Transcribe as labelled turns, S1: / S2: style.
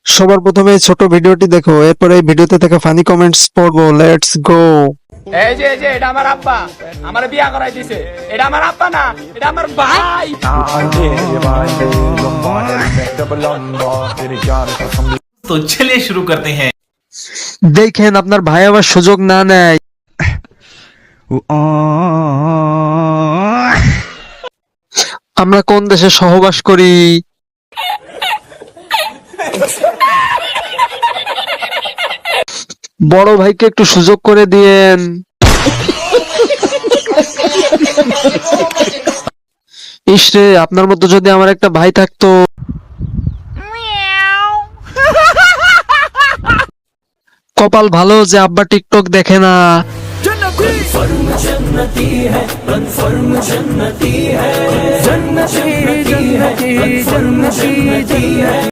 S1: সবার প্রথমে এই ছোট ভিডিওটি দেখো, এরপর এই ভিডিওতে থাকা ফানি কমেন্টস পড়বো। Let's go.
S2: এই যে এটা আমার আব্বা আমার বিয়া করাই দিছে। এটা আমার আব্বা না, এটা আমার ভাই।
S3: तो चलिए शुरू करते हैं।
S1: দেখেন আপনার ভাই আবার সুযোগ না নেয়। আমরা কোন দেশে সহবাস করি? বড় ভাইকে একটু সুযোগ করে দিয়েন। ইসরে, আপনার মতো যদি আমার একটা ভাই থাকতো। কপাল ভালো যে আব্বা টিকটক দেখে না।
S4: जन्नती है जन्नती है